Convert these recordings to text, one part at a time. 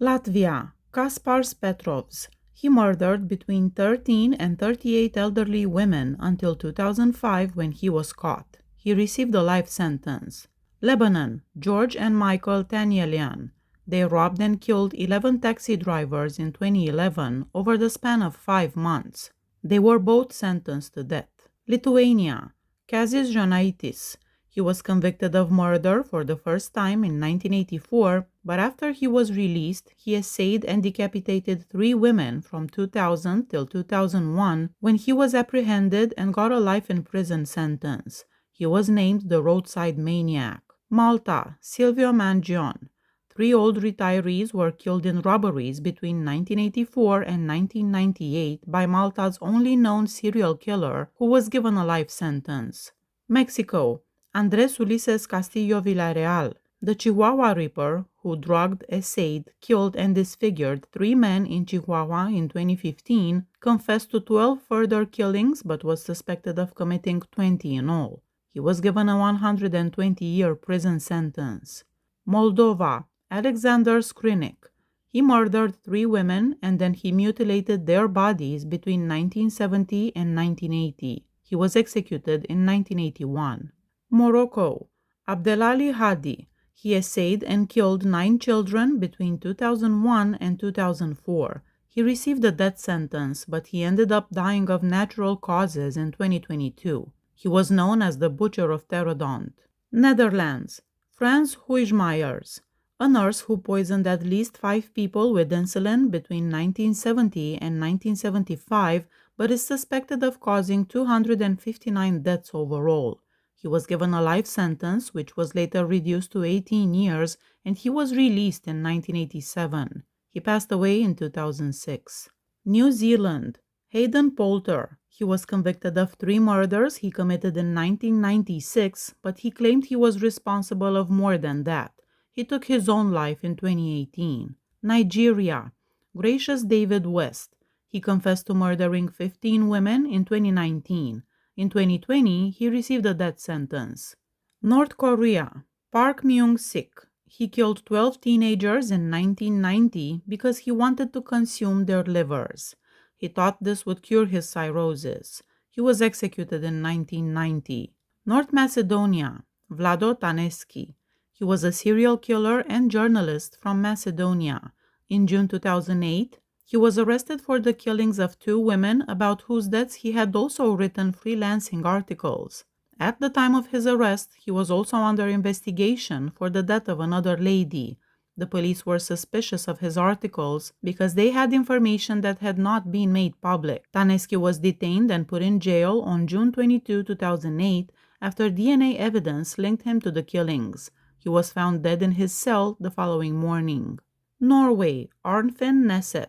Latvia, Kaspars Petrovs. He murdered between 13 and 38 elderly women until 2005 when he was caught. He received a life sentence. Lebanon, George and Michael Tanyelian. They robbed and killed 11 taxi drivers in 2011 over the span of 5 months. They were both sentenced to death. Lithuania, Kazis Žanaitis. He was convicted of murder for the first time in 1984, but after he was released, he essayed and decapitated 3 women from 2000 till 2001 when he was apprehended and got a life in prison sentence. He was named the roadside maniac. Malta, Silvio Mangione. 3 old retirees were killed in robberies between 1984 and 1998 by Malta's only known serial killer, who was given a life sentence. Mexico, Andres Ulises Castillo Villarreal, the Chihuahua Ripper, who drugged, essayed, killed, and disfigured 3 men in Chihuahua in 2015, confessed to 12 further killings but was suspected of committing 20 in all. He was given a 120-year prison sentence. Moldova, Alexander Skrinik. He murdered 3 women and then he mutilated their bodies between 1970 and 1980. He was executed in 1981. Morocco, Abdelali Hadi. He essayed and killed 9 children between 2001 and 2004. He received a death sentence, but he ended up dying of natural causes in 2022. He was known as the Butcher of Terradont. Netherlands, Frans Huijmaiers, a nurse who poisoned at least 5 people with insulin between 1970 and 1975, but is suspected of causing 259 deaths overall. He was given a life sentence, which was later reduced to 18 years, and he was released in 1987. He passed away in 2006. New Zealand, Hayden Poulter. He was convicted of 3 murders he committed in 1996, but he claimed he was responsible of more than that. He took his own life in 2018. Nigeria, Gracious David West. He confessed to murdering 15 women in 2019. In 2020, he received a death sentence. North Korea, Park Myung-sik. He killed 12 teenagers in 1990 because he wanted to consume their livers. He thought this would cure his cirrhosis. He was executed in 1990. North Macedonia, Vlado Taneski. He was a serial killer and journalist from Macedonia. In June 2008, he was arrested for the killings of 2 women about whose deaths he had also written freelancing articles. At the time of his arrest, he was also under investigation for the death of another lady. The police were suspicious of his articles because they had information that had not been made public. Taneski was detained and put in jail on June 22, 2008 after DNA evidence linked him to the killings. He was found dead in his cell the following morning. Norway, Arnfinn Nesset.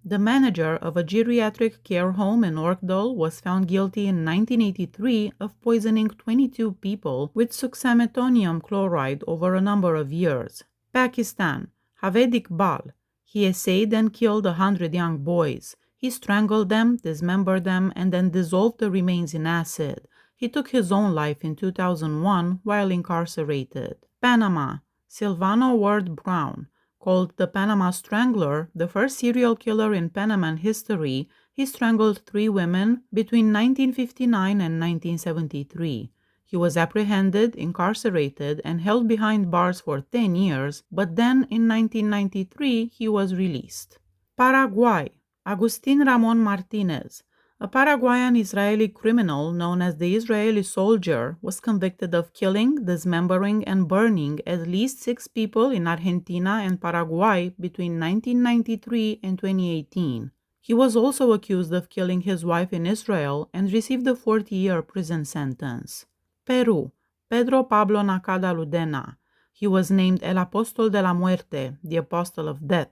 The manager of a geriatric care home in Orkdal was found guilty in 1983 of poisoning 22 people with succinylmetonium chloride over a number of years. Pakistan, Javed Iqbal. He essayed and killed 100 young boys. He strangled them, dismembered them, and then dissolved the remains in acid. He took his own life in 2001 while incarcerated. Panama, Silvano Ward Brown. Called the Panama Strangler, the first serial killer in Panamanian history, he strangled 3 women between 1959 and 1973. He was apprehended, incarcerated, and held behind bars for 10 years, but then in 1993 he was released. Paraguay, Agustin Ramon Martinez. A Paraguayan-Israeli criminal known as the Israeli Soldier was convicted of killing, dismembering, and burning at least 6 people in Argentina and Paraguay between 1993 and 2018. He was also accused of killing his wife in Israel and received a 40-year prison sentence. Peru, Pedro Pablo Nakada Ludena. He was named El Apóstol de la Muerte, the Apostle of Death.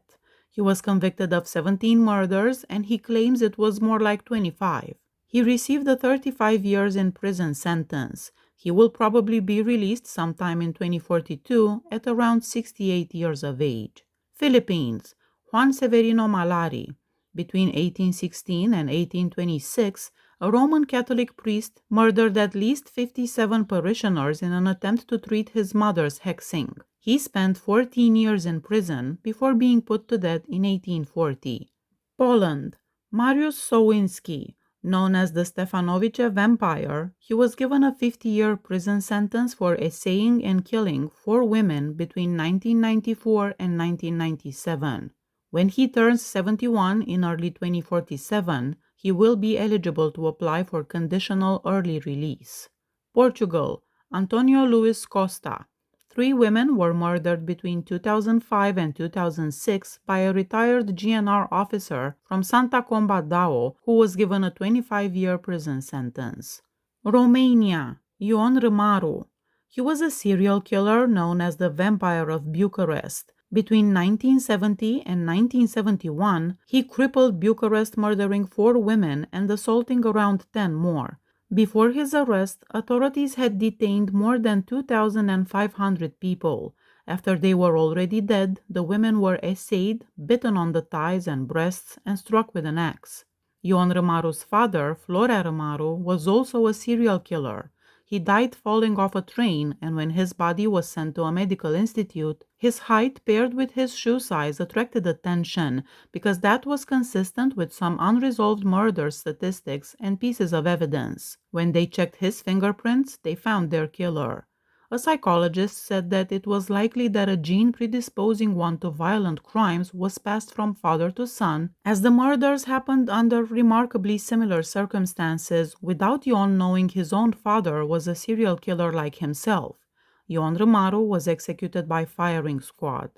He was convicted of 17 murders, and he claims it was more like 25. He received a 35 years in prison sentence. He will probably be released sometime in 2042 at around 68 years of age. Philippines, Juan Severino Malari. Between 1816 and 1826, a Roman Catholic priest murdered at least 57 parishioners in an attempt to treat his mother's hexing. He spent 14 years in prison before being put to death in 1840. Poland. Mariusz Sawinski, known as the Stefanovice vampire, he was given a 50-year prison sentence for essaying and killing 4 women between 1994 and 1997. When he turns 71 in early 2047, he will be eligible to apply for conditional early release. Portugal. Antonio Luis Costa. 3 women were murdered between 2005 and 2006 by a retired GNR officer from Santa Comba Dao who was given a 25-year prison sentence. Romania. Ion Râmaru. He was a serial killer known as the Vampire of Bucharest. Between 1970 and 1971, he crippled Bucharest, murdering 4 women and assaulting around 10 more. Before his arrest, authorities had detained more than 2,500 people. After they were already dead, the women were essayed, bitten on the thighs and breasts, and struck with an axe. Ion Râmaru's father, Florea Râmaru, was also a serial killer. He died falling off a train, and when his body was sent to a medical institute, his height paired with his shoe size attracted attention because that was consistent with some unresolved murder statistics and pieces of evidence. When they checked his fingerprints, they found their killer. A psychologist said that it was likely that a gene predisposing one to violent crimes was passed from father to son, as the murders happened under remarkably similar circumstances without Ion knowing his own father was a serial killer like himself. Ion Râmaru was executed by firing squad.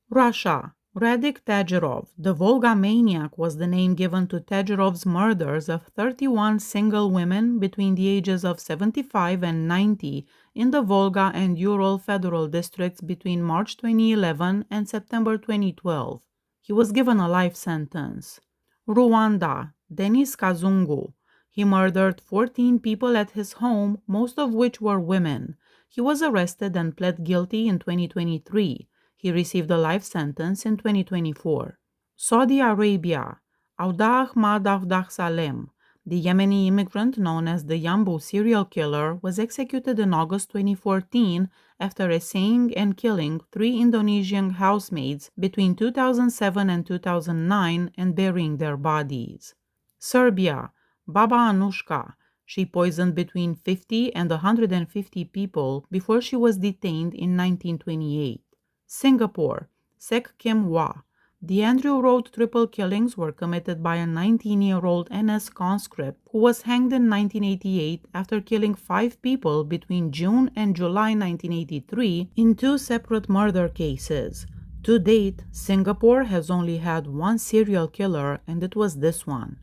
Russia. Radik Tagirov, the Volga Maniac, was the name given to Tagirov's murders of 31 single women between the ages of 75 and 90 in the Volga and Ural federal districts between March 2011 and September 2012. He was given a life sentence. Rwanda. Denis Kazungu. He murdered 14 people at his home, most of which were women. He was arrested and pled guilty in 2023. He received a life sentence in 2024. Saudi Arabia. Auda Ahmad Avdah Salem, the Yemeni immigrant known as the Yambu serial killer, was executed in August 2014 after essaying and killing 3 Indonesian housemaids between 2007 and 2009 and burying their bodies. Serbia. Baba Anushka. She poisoned between 50 and 150 people before she was detained in 1928. Singapore. Sek Kim Wah. The Andrew Road triple killings were committed by a 19-year-old NS conscript who was hanged in 1988 after killing 5 people between June and July 1983 in 2 separate murder cases. To date, Singapore has only had 1 serial killer, and it was this one.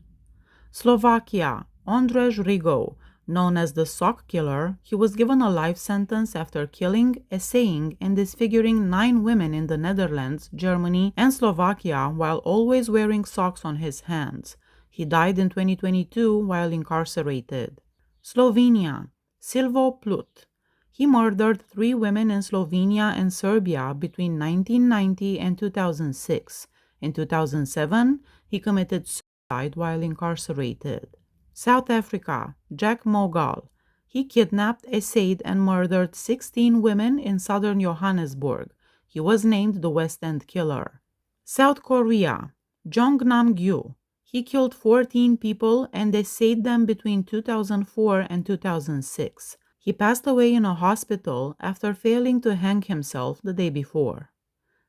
Slovakia. Ondrej Rigo. Known as the Sock Killer, he was given a life sentence after killing, essaying, and disfiguring 9 women in the Netherlands, Germany, and Slovakia while always wearing socks on his hands. He died in 2022 while incarcerated. Slovenia. Silvo Plut. He murdered 3 women in Slovenia and Serbia between 1990 and 2006. In 2007, he committed suicide while incarcerated. South Africa. Jack Mogal. He kidnapped, essayed, and murdered 16 women in southern Johannesburg. He was named the West End Killer. South Korea. Jong Nam-gyu. He killed 14 people and essayed them between 2004 and 2006. He passed away in a hospital after failing to hang himself the day before.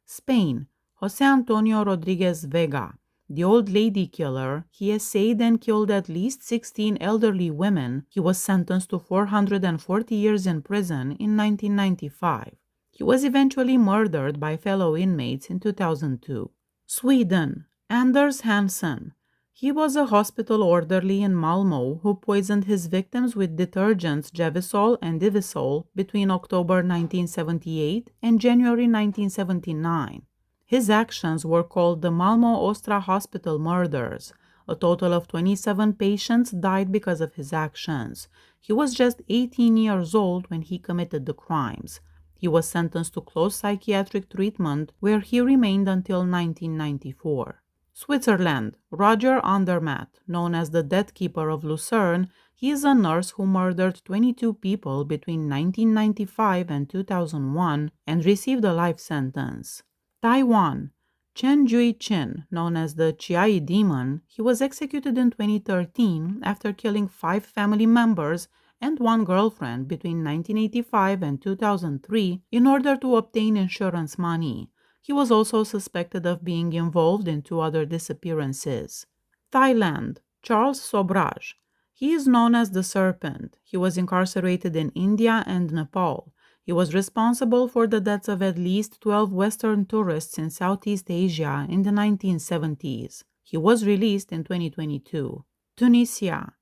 Spain. José Antonio Rodriguez Vega. The old lady killer, he essayed and killed at least 16 elderly women. He was sentenced to 440 years in prison in 1995. He was eventually murdered by fellow inmates in 2002. Sweden. Anders Hansen. He was a hospital orderly in Malmö who poisoned his victims with detergents Gevisol and Divisol between October 1978 and January 1979. His actions were called the Malmö Östra Hospital murders. A total of 27 patients died because of his actions. He was just 18 years old when he committed the crimes. He was sentenced to close psychiatric treatment, where he remained until 1994. Switzerland. Roger Andermatt, known as the Death Keeper of Lucerne, he is a nurse who murdered 22 people between 1995 and 2001 and received a life sentence. Taiwan. Chen Jui-chin, known as the Chiayi Demon, he was executed in 2013 after killing 5 family members and 1 girlfriend between 1985 and 2003 in order to obtain insurance money. He was also suspected of being involved in 2 other disappearances. Thailand. Charles Sobraj. He is known as the Serpent. He was incarcerated in India and Nepal. He was responsible for the deaths of at least 12 Western tourists in Southeast Asia in the 1970s. He was released in 2022. Tunisia.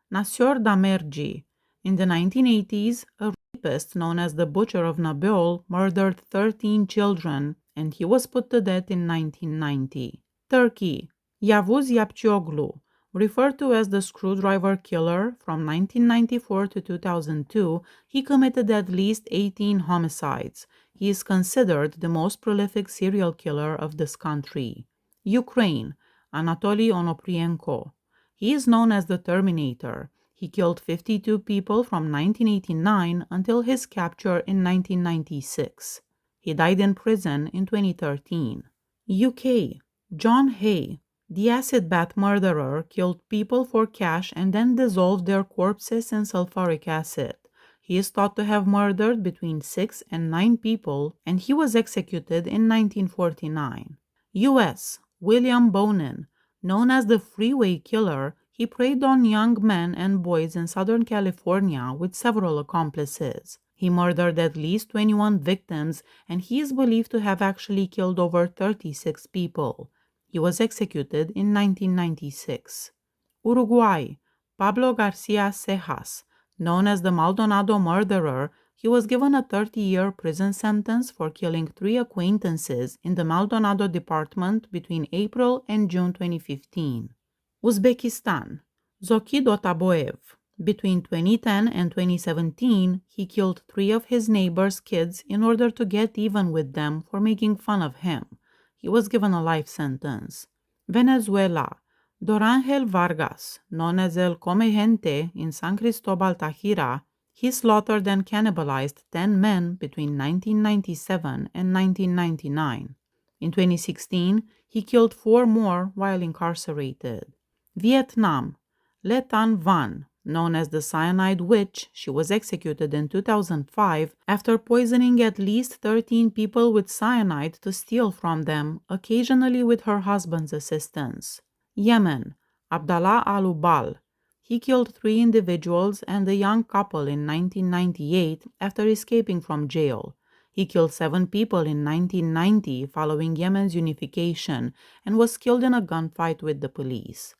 Nassor Damerji. In the 1980s, a rapist known as the Butcher of Nabeol murdered 13 children, and he was put to death in 1990. Turkey. Yavuz Yapcioglu, referred to as the Screwdriver Killer, from 1994 to 2002, he committed at least 18 homicides. He is considered the most prolific serial killer of this country. Ukraine. Anatoly Onoprienko. He is known as the Terminator. He killed 52 people from 1989 until his capture in 1996. He died in prison in 2013. UK. John Hay. The acid bath murderer killed people for cash and then dissolved their corpses in sulfuric acid. He is thought to have murdered between 6 and 9 people, and he was executed in 1949. U.S. William Bonin. Known as the Freeway Killer, he preyed on young men and boys in Southern California with several accomplices. He murdered at least 21 victims, and he is believed to have actually killed over 36 people. He was executed in 1996. Uruguay. Pablo Garcia Cejas. Known as the Maldonado murderer, he was given a 30-year prison sentence for killing 3 acquaintances in the Maldonado department between April and June 2015. Uzbekistan. Zoki Dotaboev. Between 2010 and 2017, he killed 3 of his neighbors' kids in order to get even with them for making fun of him. He was given a life sentence. Venezuela. Dorangel Vargas, known as El Come Gente in San Cristobal Tajira, he slaughtered and cannibalized 10 men between 1997 and 1999. In 2016, he killed 4 more while incarcerated. Vietnam. Le Tan Van, known as the Cyanide Witch, she was executed in 2005 after poisoning at least 13 people with cyanide to steal from them, occasionally with her husband's assistance. Yemen. Abdallah Al-Ubal. He killed 3 individuals and a young couple in 1998 after escaping from jail. He killed 7 people in 1990 following Yemen's unification and was killed in a gunfight with the police.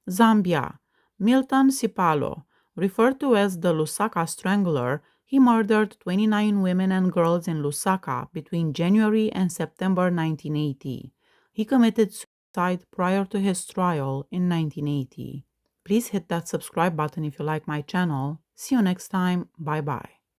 Zambia. Milton Sipalo. Referred to as the Lusaka Strangler, he murdered 29 women and girls in Lusaka between January and September 1980. He committed suicide prior to his trial in 1980. Please hit that subscribe button if you like my channel. See you next time. Bye bye.